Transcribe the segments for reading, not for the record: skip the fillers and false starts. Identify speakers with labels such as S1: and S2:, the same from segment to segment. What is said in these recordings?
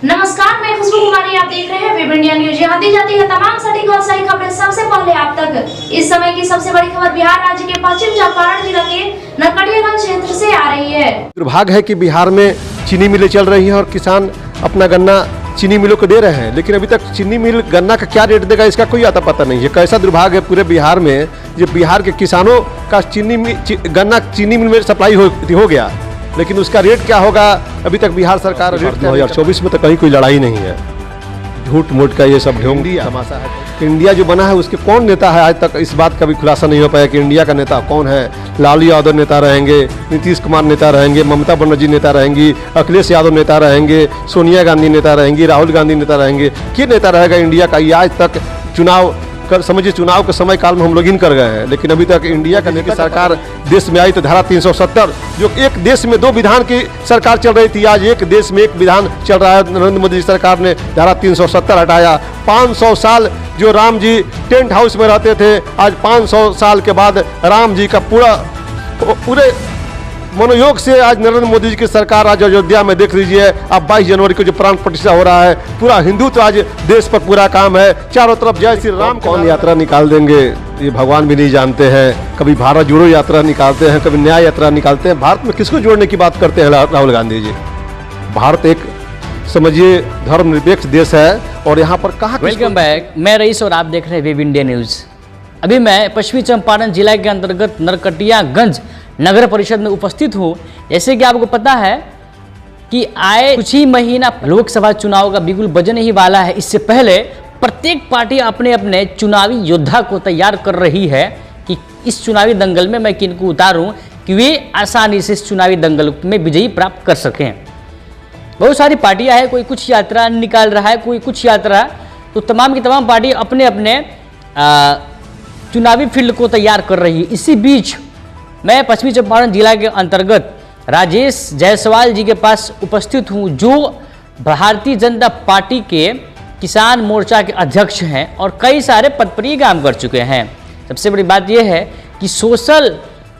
S1: नमस्कार, मैं खुशबू कुमारी, आप देख रहे हैं वेब इंडिया न्यूज। यहाँ दी जाती है तमाम सटीक और सही खबरें सबसे पहले आप तक। इस समय की सबसे बड़ी खबर बिहार राज्य के पश्चिम चंपारण जिला के नरकटियागंज क्षेत्र से आ रही है।
S2: दुर्भाग्य है कि बिहार में चीनी मिलें चल रही हैं और किसान अपना गन्ना चीनी मिलों को दे रहे हैं, लेकिन अभी तक चीनी मिल गन्ना का क्या रेट देगा इसका कोई आता पता नहीं है। कैसा दुर्भाग्य है पूरे बिहार में, जो बिहार के किसानों का गन्ना चीनी मिल में सप्लाई हो गया, लेकिन उसका रेट क्या होगा अभी तक बिहार सरकार 2024 में तो कहीं कोई लड़ाई नहीं है। झूठ मूठ का ये सब ढोंगी तमाशा है। इंडिया जो बना है उसके कौन नेता है, आज तक इस बात का भी खुलासा नहीं हो पाया कि इंडिया का नेता कौन है। लालू यादव नेता रहेंगे, नीतीश कुमार नेता रहेंगे, ममता बनर्जी नेता रहेंगी, अखिलेश यादव नेता रहेंगे, सोनिया गांधी नेता रहेंगी, राहुल गांधी नेता रहेंगे। क्या नेता रहेगा इंडिया का, ये आज तक चुनाव समझिए चुनाव के समय काल में हम लोग इन कर गए हैं, लेकिन अभी तक इंडिया का नेता सरकार देश में आई तो धारा 370, जो एक देश में 2 विधान की सरकार चल रही थी, आज एक देश में 1 विधान चल रहा है। नरेंद्र मोदी सरकार ने धारा 370 हटाया। 500 साल जो राम जी टेंट हाउस में रहते थे, आज 500 साल के बाद राम जी का पूरे मनोयोग से आज नरेंद्र मोदी जी की सरकार आज अयोध्या में देख लीजिए। अब 22 जनवरी को जो प्राण प्रतिष्ठा हो रहा है, पूरा हिंदुत्व आज देश पर पूरा काम है। चारों तरफ जय श्री राम। कौन यात्रा निकाल देंगे ये भगवान भी नहीं जानते हैं। कभी भारत जोड़ो यात्रा निकालते हैं, कभी न्याय यात्रा निकालते हैं। भारत में किसको जोड़ने की बात करते हैं राहुल गांधी जी। भारत एक समझिए धर्मनिरपेक्ष देश है और यहाँ पर कहाँ।
S3: वेलकम बैक, मैं रईस और आप देख रहे हैं वेब इंडिया न्यूज। अभी मैं पश्चिमी चंपारण जिला के अंतर्गत नरकटियागंज नगर परिषद में उपस्थित हूँ। जैसे कि आपको पता है कि आए कुछ ही महीना लोकसभा चुनाव का बिल्कुल बजने ही वाला है। इससे पहले प्रत्येक पार्टी अपने अपने चुनावी योद्धा को तैयार कर रही है कि इस चुनावी दंगल में मैं किनको उतारूं कि वे आसानी से इस चुनावी दंगल में विजयी प्राप्त कर सकें। बहुत सारी पार्टियां हैं, कोई कुछ यात्रा निकाल रहा है, कोई कुछ यात्रा, तो तमाम की तमाम पार्टी अपने अपने चुनावी फील्ड को तैयार कर रही है। इसी बीच मैं पश्चिमी चंपारण जिला के अंतर्गत राजेश जायसवाल जी के पास उपस्थित हूं, जो भारतीय जनता पार्टी के किसान मोर्चा के अध्यक्ष हैं और कई सारे पद पर ही काम कर चुके हैं। सबसे बड़ी बात यह है कि सोशल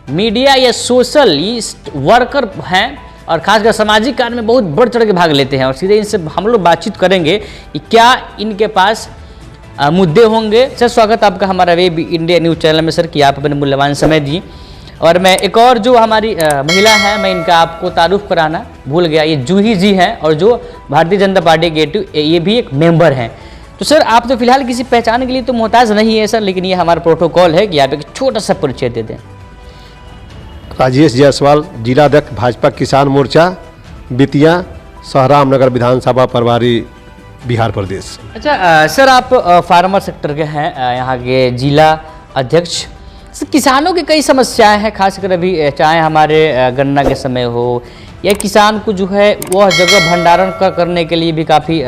S3: मीडिया या सोशलिस्ट वर्कर हैं और खासकर सामाजिक कार्य में बहुत बढ़ चढ़ के भाग लेते हैं। और सीधे इनसे हम लोग बातचीत करेंगे कि क्या इनके पास मुद्दे होंगे। सर, स्वागत आपका हमारा वेब इंडिया न्यूज चैनल में सर, कि आप अपने मूल्यवान समय दी। और मैं एक और जो हमारी महिला है, मैं इनका आपको तारुफ कराना भूल गया, ये जूही जी हैं और जो भारतीय जनता पार्टी के ये भी एक मेंबर हैं। तो सर, आप तो फिलहाल किसी पहचान के लिए तो मोहताज नहीं है सर, लेकिन ये हमारा प्रोटोकॉल है कि आप एक छोटा सा परिचय दे दें।
S2: राजेश जायसवाल, जिलाध्यक्ष भाजपा किसान मोर्चा, बेतिया सहराम नगर विधानसभा प्रभारी, बिहार प्रदेश।
S3: अच्छा सर, आप फार्मर सेक्टर के हैं, यहाँ के जिला अध्यक्ष। किसानों की कई समस्याएं हैं, खासकर अभी चाहे हमारे गन्ना के समय हो या किसान को जो है वह जगह भंडारण करने के लिए भी काफ़ी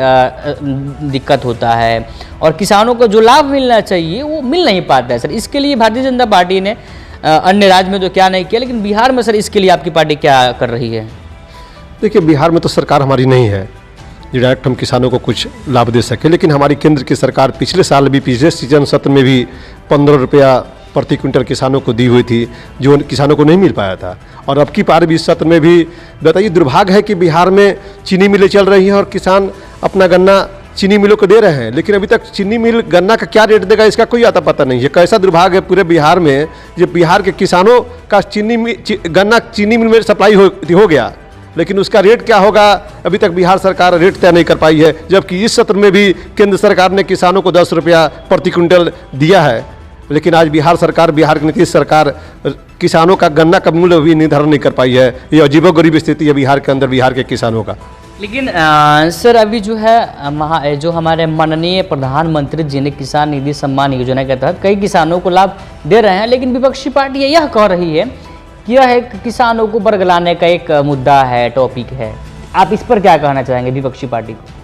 S3: दिक्कत होता है और किसानों को जो लाभ मिलना चाहिए वो मिल नहीं पाता है। सर, इसके लिए भारतीय जनता पार्टी ने अन्य राज्य में तो क्या नहीं किया, लेकिन बिहार में सर इसके लिए आपकी पार्टी क्या कर रही है?
S2: देखिए, बिहार में तो सरकार हमारी नहीं है जो डायरेक्ट हम किसानों को कुछ लाभ दे सके, लेकिन हमारी केंद्र की सरकार पिछले साल भी, पिछले सीजन सत्र में भी 15 रुपया प्रति क्विंटल किसानों को दी हुई थी, जो किसानों को नहीं मिल पाया था। और अब की बार भी सत्र में भी बताइए, दुर्भाग्य है कि बिहार में चीनी मिलें चल रही हैं और किसान अपना गन्ना चीनी मिलों को दे रहे हैं, लेकिन अभी तक चीनी मिल गन्ना का क्या रेट देगा इसका कोई आता पता नहीं है। कैसा दुर्भाग्य है पूरे बिहार में, जो बिहार के किसानों का गन्ना चीनी मिल में सप्लाई हो गया, लेकिन उसका रेट क्या होगा अभी तक बिहार सरकार रेट तय नहीं कर पाई है। जबकि इस सत्र में भी केंद्र सरकार ने किसानों को 10 रुपया प्रति क्विंटल दिया है, लेकिन आज बिहार सरकार, बिहार की नीतीश सरकार किसानों का गन्ना का मूल्य भी निर्धारण नहीं कर पाई है। ये अजीबोगरीब स्थिति है बिहार के अंदर, बिहार के किसानों का।
S3: लेकिन सर, अभी जो है जो हमारे माननीय प्रधानमंत्री जी ने किसान निधि सम्मान योजना के तहत कई किसानों को लाभ दे रहे हैं, लेकिन विपक्षी पार्टी यह कह रही है कि यह है किसानों को बरगलाने का एक मुद्दा है, टॉपिक है। आप इस पर क्या कहना चाहेंगे विपक्षी पार्टी को?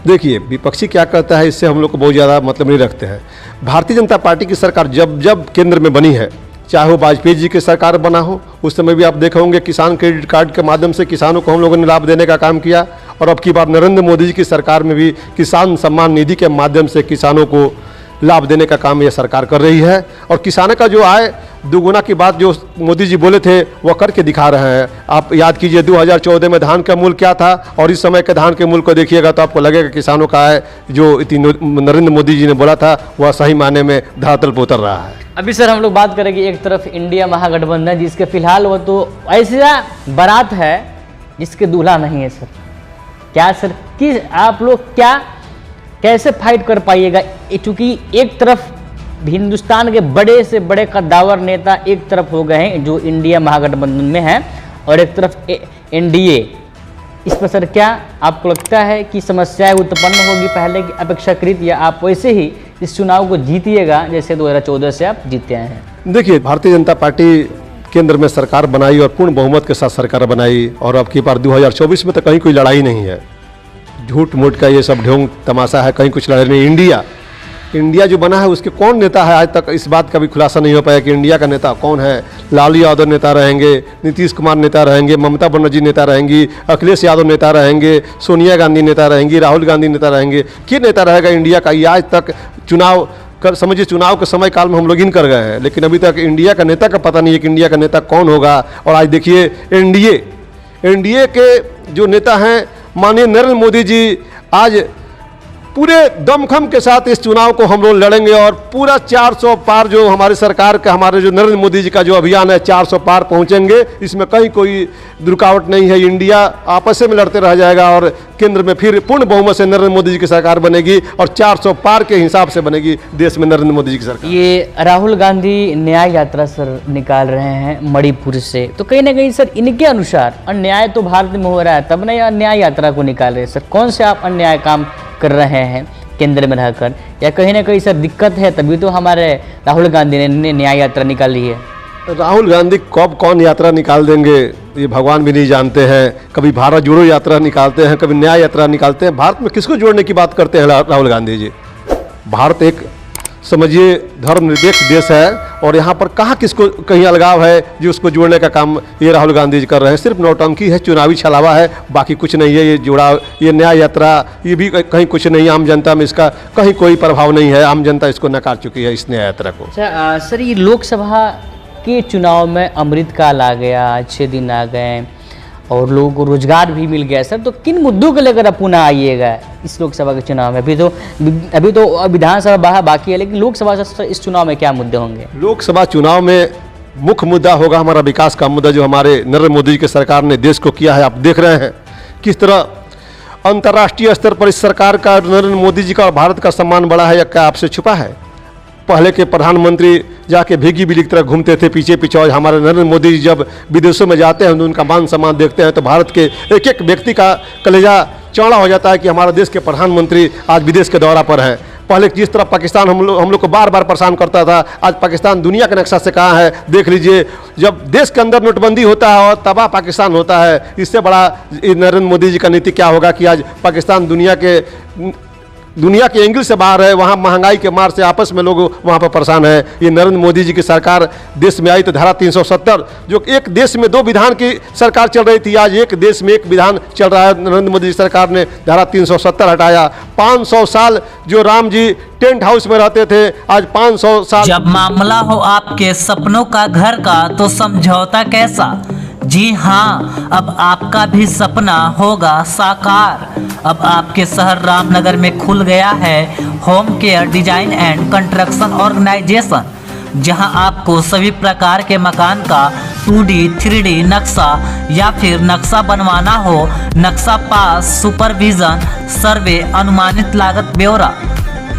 S2: देखिए, विपक्षी क्या कहता है इससे हम लोग को बहुत ज़्यादा मतलब नहीं रखते हैं। भारतीय जनता पार्टी की सरकार जब जब केंद्र में बनी है, चाहे वो वाजपेयी जी की सरकार बना हो, उस समय भी आप देखे होंगे किसान क्रेडिट कार्ड के माध्यम से किसानों को हम लोगों ने लाभ देने का काम किया। और अब की बार नरेंद्र मोदी जी की सरकार में भी किसान सम्मान निधि के माध्यम से किसानों को लाभ देने का काम यह सरकार कर रही है। और किसानों का जो आय दुगुना की बात जो मोदी जी बोले थे वह करके दिखा रहे हैं। आप याद कीजिए 2014 में धान का मूल्य क्या था और इस समय के धान के मूल्य को देखिएगा तो आपको लगेगा किसानों का है जो नरेंद्र मोदी जी ने बोला था वह सही मायने में धरातल पर उतर रहा है।
S3: अभी सर हम लोग बात करेंगे एक तरफ इंडिया महागठबंधन जिसके फिलहाल वो तो ऐसा बारात है जिसके दूल्हा नहीं है सर। क्या सर कि आप लोग क्या कैसे फाइट कर पाइएगा, चूंकि एक तरफ हिंदुस्तान के बड़े से बड़े कद्दावर नेता एक तरफ हो गए हैं जो इंडिया महागठबंधन में हैं और एक तरफ एनडीए, इस पर सर क्या आपको लगता है कि समस्याएं उत्पन्न होगी पहले की अपेक्षाकृत, या आप वैसे ही इस चुनाव को जीतिएगा जैसे 2014 से आप जीते आए हैं?
S2: देखिए, भारतीय जनता पार्टी केंद्र में सरकार बनाई और पूर्ण बहुमत के साथ सरकार बनाई और अब की बार 2024 में तो कहीं कोई लड़ाई नहीं है। झूठ मूठ का ये सब ढोंग तमाशा है, कहीं कुछ लड़ाई नहीं। इंडिया जो बना है उसके कौन नेता है, आज तक इस बात का भी खुलासा नहीं हो पाया कि इंडिया का नेता कौन है। लालू यादव नेता रहेंगे, नीतीश कुमार नेता रहेंगे, ममता बनर्जी नेता रहेंगी, अखिलेश यादव नेता रहेंगे, सोनिया गांधी नेता रहेंगी, राहुल गांधी नेता रहेंगे। क्या नेता रहेगा इंडिया का? ये आज तक चुनाव समझिए चुनाव के समय काल में हम लोग इन कर गए हैं, लेकिन अभी तक इंडिया का नेता का पता नहीं है कि इंडिया का नेता कौन होगा। और आज देखिए एनडीए के जो नेता हैं माननीय नरेंद्र मोदी जी आज पूरे दमखम के साथ इस चुनाव को हम लोग लड़ेंगे और पूरा 400 पार जो हमारी सरकार का, हमारे जो नरेंद्र मोदी जी का जो अभियान है 400 पार पहुंचेंगे। इसमें कहीं कोई रुकावट नहीं है। इंडिया आपस में लड़ते रह जाएगा और केंद्र में फिर पूर्ण बहुमत से नरेंद्र मोदी जी की सरकार बनेगी और 400 पार के हिसाब से बनेगी देश में नरेंद्र मोदी जी की सरकार।
S3: ये राहुल गांधी न्याय यात्रा सर निकाल रहे हैं मणिपुर से, तो कहीं ना कहीं सर इनके अनुसार अन्याय तो भारत में हो रहा है, तब ना न्याय यात्रा को निकाल रहे हैं सर। कौन से आप अन्याय काम कर रहे हैं केंद्र में रहकर, या कहीं ना कहीं सर दिक्कत है तभी तो हमारे राहुल गांधी ने न्याय यात्रा निकाली है?
S2: राहुल गांधी कब कौन यात्रा निकाल देंगे ये भगवान भी नहीं जानते हैं। कभी भारत जोड़ो यात्रा निकालते हैं, कभी न्याय यात्रा निकालते हैं। भारत में किसको जोड़ने की बात करते हैं राहुल गांधी जी? भारत एक समझिए धर्मनिरपेक्ष देश है और यहाँ पर कहाँ किसको कहीं अलगाव है जो उसको जोड़ने का काम ये राहुल गांधी जी कर रहे हैं। सिर्फ नौटंकी है, चुनावी छलावा है, बाकी कुछ नहीं है। ये जुड़ाव, ये न्याय यात्रा, ये भी कहीं कुछ नहीं। आम जनता में इसका कहीं कोई प्रभाव नहीं है। आम जनता इसको नकार चुकी है, इस न्याय यात्रा को।
S3: अच्छा सर, ये लोकसभा के चुनाव में अमृतकाल आ गया, अच्छे दिन आ गए और लोगों को रोजगार भी मिल गया सर, तो किन मुद्दों को लेकर आप पुनः आइएगा इस लोकसभा के चुनाव में? अभी तो विधानसभा बाकी है, लेकिन लोकसभा इस चुनाव में क्या मुद्दे होंगे?
S2: लोकसभा चुनाव में मुख्य मुद्दा होगा हमारा विकास का मुद्दा, जो हमारे नरेंद्र मोदी जी की सरकार ने देश को किया है। आप देख रहे हैं किस तरह अंतर्राष्ट्रीय स्तर पर इस सरकार का, नरेंद्र मोदी जी का और भारत का सम्मान बढ़ा है या क्या आपसे छुपा है? पहले के प्रधानमंत्री जाके भीगी बिल्ली की तरह घूमते थे पीछे पीछे, और हमारे नरेंद्र मोदी जी जब विदेशों में जाते हैं उनका मान सम्मान देखते हैं तो भारत के एक एक व्यक्ति का कलेजा चौड़ा हो जाता है कि हमारा देश के प्रधानमंत्री आज विदेश के दौरा पर हैं। पहले जिस तरह पाकिस्तान हम लोग को बार बार परेशान करता था, आज पाकिस्तान दुनिया के नक्शा से कहाँ है देख लीजिए। जब देश के अंदर नोटबंदी होता है और तबाह पाकिस्तान होता है, इससे बड़ा नरेंद्र मोदी जी का नीति क्या होगा कि आज पाकिस्तान दुनिया के एंगल से बाहर है। वहाँ महंगाई के मार से आपस में लोग वहाँ पर परेशान है। ये नरेंद्र मोदी जी की सरकार देश में आई तो धारा 370, जो एक देश में 2 विधान की सरकार चल रही थी, आज एक देश में 1 विधान चल रहा है। नरेंद्र मोदी जी सरकार ने धारा 370 हटाया। 500 साल जो राम जी टेंट हाउस में रहते थे, आज 500 साल।
S4: जब मामला हो आपके सपनों का घर का तो समझौता कैसा? जी हाँ, अब आपका भी सपना होगा साकार। अब आपके शहर रामनगर में खुल गया है home care design and construction organisation, जहां आपको सभी प्रकार के मकान का 2D 3D नक्शा या फिर नक्शा बनवाना हो, नक्शा पास, सुपरविजन, सर्वे, अनुमानित लागत ब्यौरा,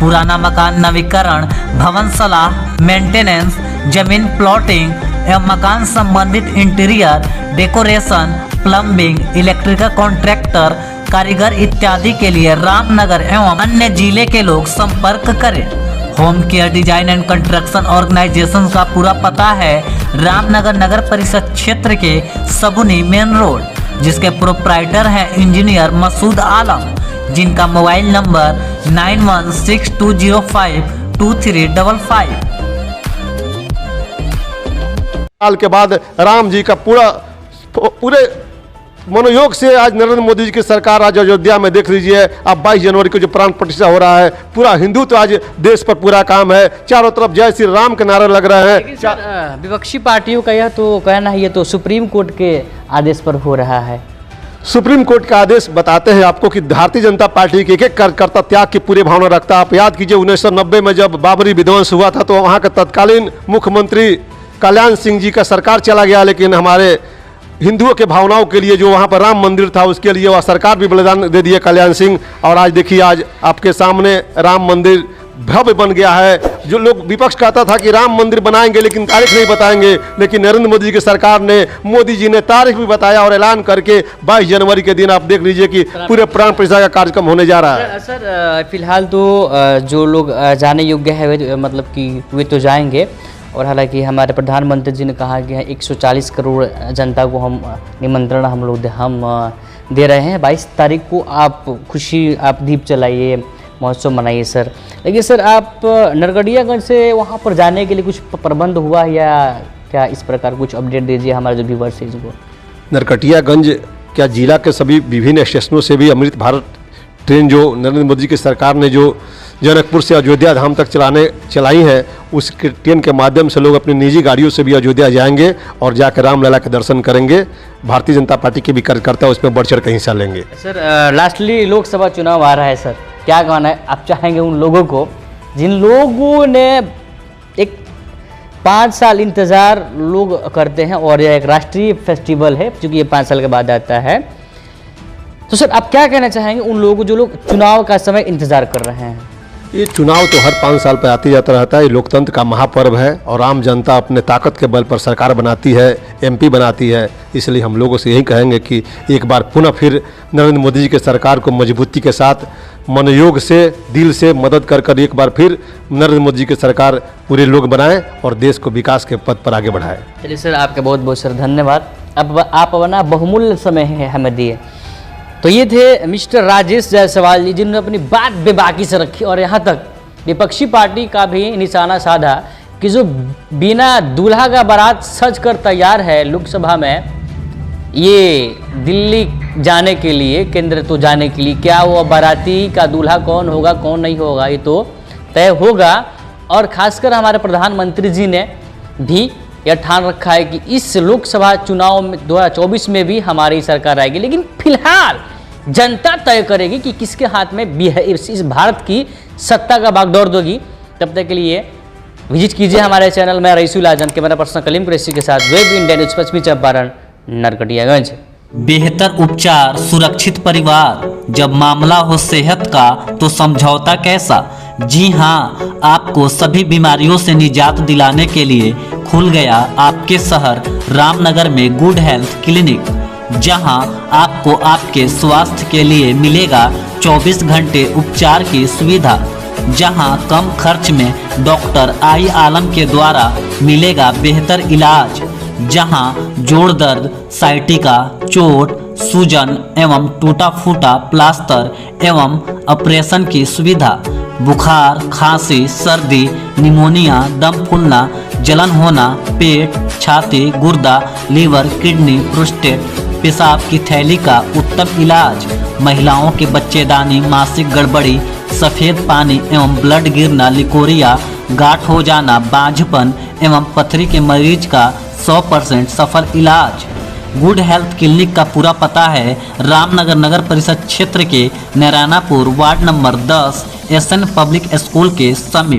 S4: पुराना मकान नवीकरण, भवन सलाह, मेंटेनेंस, जमीन प्लॉटिंग एवं मकान संबंधित interior decoration, plumbing, electrical contractor, कारीगर इत्यादि के लिए रामनगर एवं अन्य जिले के लोग संपर्क करें। Home care design and construction organisation का पूरा पता है रामनगर नगर परिषद क्षेत्र के सगुनी मेन रोड, जिसके प्रोप्राइटर हैं इंजीनियर मसूद आलम, जिनका मोबाइल नंबर 9162052355।
S2: साल के बाद राम जी का पूरे मनोयोग से आज नरेंद्र मोदी जी की सरकार आज अयोध्या में देख लीजिए, अब 22 जनवरी को जो प्राण प्रतिष्ठा हो रहा है, पूरा हिंदू तो आज देश पर पूरा काम है, चारों तरफ जय श्री राम के नारे लग रहे हैं।
S3: सर, विपक्षी पार्टियों का यह तो कहना है ये तो सुप्रीम कोर्ट के आदेश पर हो रहा है।
S2: सुप्रीम कोर्ट का आदेश बताते हैं आपको कि भारतीय जनता पार्टी के एक कार्यकर्ता त्याग की पूरी भावना रखता है। आप याद कीजिए 1990 में जब बाबरी विध्वंस हुआ था तो वहाँ का तत्कालीन मुख्यमंत्री कल्याण सिंह जी का सरकार चला गया, लेकिन हमारे हिंदुओं के भावनाओं के लिए जो वहाँ पर राम मंदिर था उसके लिए वह सरकार भी बलिदान दे दिए कल्याण सिंह। और आज देखिए आज आपके सामने राम मंदिर भव्य बन गया है। जो लोग विपक्ष कहता था कि राम मंदिर बनाएंगे लेकिन तारीख नहीं बताएंगे, लेकिन नरेंद्र मोदी जी की सरकार ने, मोदी जी ने तारीख भी बताया और ऐलान करके 22 जनवरी के दिन आप देख लीजिए कि पूरे प्राण प्रतिष्ठा का कार्यक्रम होने जा रहा है।
S3: सर फिलहाल तो जो लोग जाने योग्य है वे मतलब कि वे तो जाएंगे, और हालांकि हमारे प्रधानमंत्री जी ने कहा कि 140 करोड़ जनता को हम निमंत्रण हम दे रहे हैं। 22 तारीख को आप आप दीप जलाइए, महोत्सव मनाइए सर। लेकिन सर आप नरकटियागंज से वहाँ पर जाने के लिए कुछ प्रबंध हुआ या क्या, इस प्रकार कुछ अपडेट दीजिए हमारे जो व्यूअर्स हैं को।
S2: नरकटियागंज क्या जिला के सभी विभिन्न स्टेशनों से भी अमृत भारत ट्रेन जो नरेंद्र मोदी की सरकार ने जो जनकपुर से अयोध्या धाम तक चलाई है, उस ट्रेन के माध्यम से लोग अपनी निजी गाड़ियों से भी अयोध्या जाएंगे और जाकर रामलला के दर्शन करेंगे। भारतीय जनता पार्टी के भी कार्यकर्ता उसमें बढ़ चढ़ कर हिस्सा लेंगे।
S3: सर लास्टली लोकसभा चुनाव आ रहा है सर, क्या कहना है आप चाहेंगे उन लोगों को जिन लोगों ने एक 5 साल इंतज़ार लोग करते हैं और यह एक राष्ट्रीय फेस्टिवल है क्योंकि ये 5 साल के बाद आता है, तो सर आप क्या कहना चाहेंगे उन लोगों को जो लोग चुनाव का समय इंतजार कर रहे हैं?
S2: ये चुनाव तो हर 5 साल पर आते जाता रहता है, ये लोकतंत्र का महापर्व है और आम जनता अपने ताकत के बल पर सरकार बनाती है, एमपी बनाती है। इसलिए हम लोगों से यही कहेंगे कि एक बार पुनः फिर नरेंद्र मोदी जी के सरकार को मजबूती के साथ मनोयोग से, दिल से मदद कर एक बार फिर नरेंद्र मोदी जी की सरकार पूरे लोग बनाएं और देश को विकास के पथ पर आगे बढ़ाएं।
S3: चलिए सर, आपका बहुत बहुत सर धन्यवाद। अब आप अपना बहुमूल्य समय है हमें दिए। तो ये थे मिस्टर राजेश जायसवाल जी, जिन्होंने अपनी बात बेबाकी से रखी और यहाँ तक विपक्षी पार्टी का भी निशाना साधा कि जो बिना दूल्हा का बारात सज कर तैयार है लोकसभा में ये दिल्ली जाने के लिए, केंद्र तो जाने के लिए, क्या वो बाराती का दूल्हा कौन होगा कौन नहीं होगा ये तो तय होगा। और खासकर हमारे प्रधानमंत्री जी ने भी यह ठान रखा है कि इस लोकसभा चुनाव में 2024 में भी हमारी सरकार आएगी, लेकिन फिलहाल जनता तय करेगी कि किसके हाथ में इस भारत की सत्ता का बागडोर दोगी। तब तक के लिए विजिट कीजिए हमारे चैनल में। रईसुल आजम के मेरा पर्सनल कलीम कुरैशी के साथ वेब इंडिया न्यूज पश्चिमी चंपारण नरकटियागंज।
S4: बेहतर उपचार, सुरक्षित परिवार, जब मामला हो सेहत का तो समझौता कैसा। जी हाँ, आपको सभी बीमारियों से निजात दिलाने के लिए खुल गया आपके शहर रामनगर में गुड हेल्थ क्लिनिक, जहां आपको आपके स्वास्थ्य के लिए मिलेगा 24 घंटे उपचार की सुविधा, जहां कम खर्च में डॉक्टर आई आलम के द्वारा मिलेगा बेहतर इलाज, जहां जोड़ दर्द, साइटिका, चोट, सूजन एवं टूटा फूटा प्लास्टर एवं ऑपरेशन की सुविधा, बुखार, खांसी, सर्दी, निमोनिया, दम फूलना, जलन होना, पेट, छाती, गुर्दा, लीवर, किडनी, प्रोस्टेट, पेशाब की थैली का उत्तम इलाज, महिलाओं के बच्चेदानी, मासिक गड़बड़ी, सफ़ेद पानी एवं ब्लड गिरना, लिकोरिया, गांठ हो जाना, बांझपन एवं पथरी के मरीज का 100% सफल इलाज। गुड हेल्थ क्लिनिक का पूरा पता है रामनगर नगर परिषद क्षेत्र के Narayanpur ward number 10 SN public school के समीप।